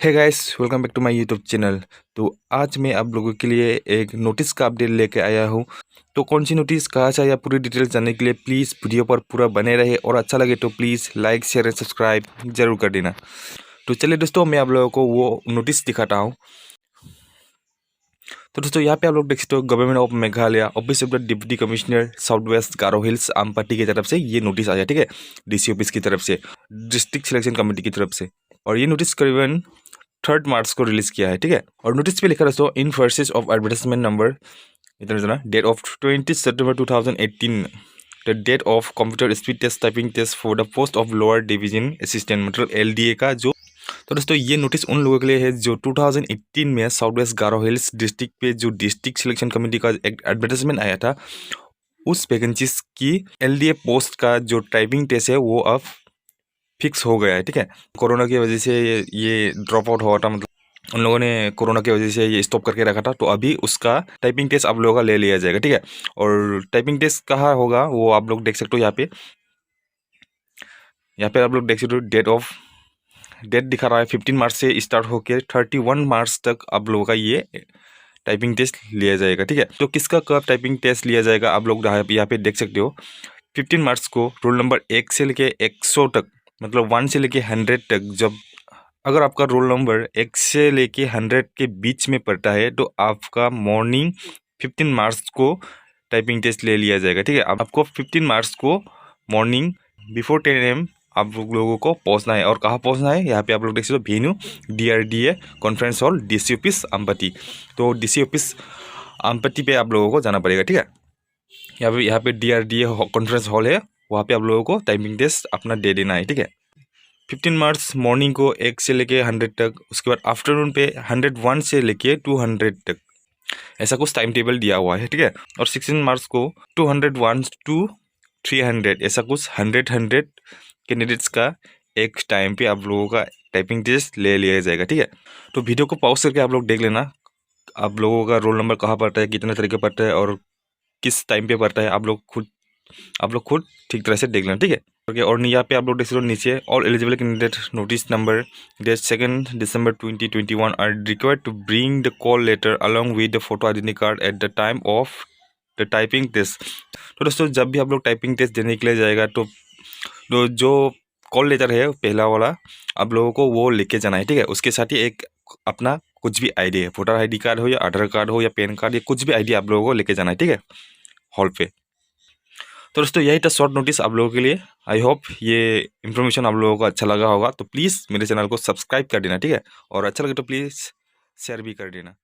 Hey guys, welcome back to my YouTube channel. तो आज मैं आप लोगों के लिए एक नोटिस का अपडेट लेके आया हूँ। तो कौन सी नोटिस कहाँ से आया, पूरी डिटेल्स जानने के लिए प्लीज़ वीडियो पर पूरा बने रहे और अच्छा लगे तो please like share and subscribe जरूर कर देना। तो चलिए दोस्तों, मैं आप लोगों को वो नोटिस दिखाता हूँ। तो दोस्तों यहाँ पे आप लोग देख सकते हो, government of Meghalaya office of the deputy commissioner south west Garo hills Ampati की तरफ से ये नोटिस आया, ठीक है। डीसी ऑफिस की तरफ से, डिस्ट्रिक्ट सिलेक्शन कमेटी की तरफ से। और ये नोटिस करीबन 3 मार्च को रिलीज किया है, ठीक है। और नोटिस पे लिखा दोस्तों, इन वर्सेस ऑफ एडवर्टाइजमेंट नंबर इतना जना date of 20 September 2018, the date of computer speed test typing test for the post of lower division assistant, मतलब एलडीए का जो। तो दोस्तों ये नोटिस उन लोगों के लिए है जो 2018 में south west Garo hills district पे जो डिस्ट्रिक्ट सिलेक्शन कमेटी का एक एडवर्टाइजमेंट आया था, उस वैकेंसीज की एलडीए पोस्ट का जो टाइपिंग टेस्ट है वो अब फिक्स हो गया है, ठीक है। कोरोना की वजह से ये ड्रॉप आउट हुआ था, मतलब उन लोगों ने कोरोना की वजह से ये स्टॉप करके रखा था। तो अभी उसका टाइपिंग टेस्ट आप लोगों का ले लिया जाएगा, ठीक है। और टाइपिंग टेस्ट कहाँ होगा वो आप लोग देख सकते हो। यहाँ पे आप लोग देख सकते हो, डेट दिखा रहा है 15 मार्च से स्टार्ट होकर 31 मार्च तक आप लोगों का ये टाइपिंग टेस्ट लिया जाएगा, ठीक है। तो किसका कब टाइपिंग टेस्ट लिया जाएगा आप लोग यहाँ पे देख सकते हो। 15 मार्च को रोल नंबर 1 से लेके 100 तक, मतलब 1 से लेके 100 तक, जब अगर आपका रोल नंबर 1 से लेके 100 के बीच में पड़ता है तो आपका मॉर्निंग 15 मार्च को टाइपिंग टेस्ट ले लिया जाएगा, ठीक है। आपको 15 मार्च को मॉर्निंग बिफोर 10 AM आप लोगों को पहुंचना है। और कहाँ पहुंचना है, यहाँ पे आप लोग देख सकते हो, venue DRDA conference hall, DC office Ampati. तो डीसी ऑफिस आमपट्टी पे आप लोगों को जाना पड़ेगा, ठीक है। यहाँ पे DRDA कॉन्फ्रेंस हॉल है, वहाँ पे आप लोगों को टाइपिंग टेस्ट अपना दे देना है, ठीक है। 15 मार्च मॉर्निंग को 1 से लेके 100 तक, उसके बाद आफ्टरनून पे 101 से लेके 200 तक, ऐसा कुछ टाइम टेबल दिया हुआ है, ठीक है। और 16 मार्च को 201 टू 300, ऐसा कुछ 100 कैंडिडेट्स का एक टाइम पे आप लोगों का टाइपिंग टेस्ट ले लिया जाएगा, ठीक है। तो वीडियो को पॉज करके आप लोग देख लेना, आप लोगों का रोल नंबर कहाँ पड़ता है, कितने तरीके पड़ता है और किस टाइम पे पड़ता है, आप लोग खुद ठीक तरह से देख लेना, ठीक है। ओके, और यहाँ पे आप लोग देख सकते हो नीचे, all eligible candidate notice number date 2 December 2021 are required to bring the call letter along with the photo identity card at the time of the typing test. तो दोस्तों जब भी आप लोग टाइपिंग टेस्ट देने के लिए जाएगा तो जो कॉल लेटर है पहला वाला, आप लोगों को वो लेके जाना है, ठीक है। उसके साथ ही एक अपना कुछ भी आईडी है, वोटर आईडी कार्ड हो या आधार कार्ड हो या पैन कार्ड, या कुछ भी आईडी आप लोगों को लेके जाना है, ठीक है, हॉल पे। तो दोस्तों यही था शॉर्ट नोटिस आप लोगों के लिए। आई होप ये इन्फॉर्मेशन आप लोगों को अच्छा लगा होगा। तो प्लीज़ मेरे चैनल को सब्सक्राइब कर देना, ठीक है। और अच्छा लगे तो प्लीज़ शेयर भी कर देना।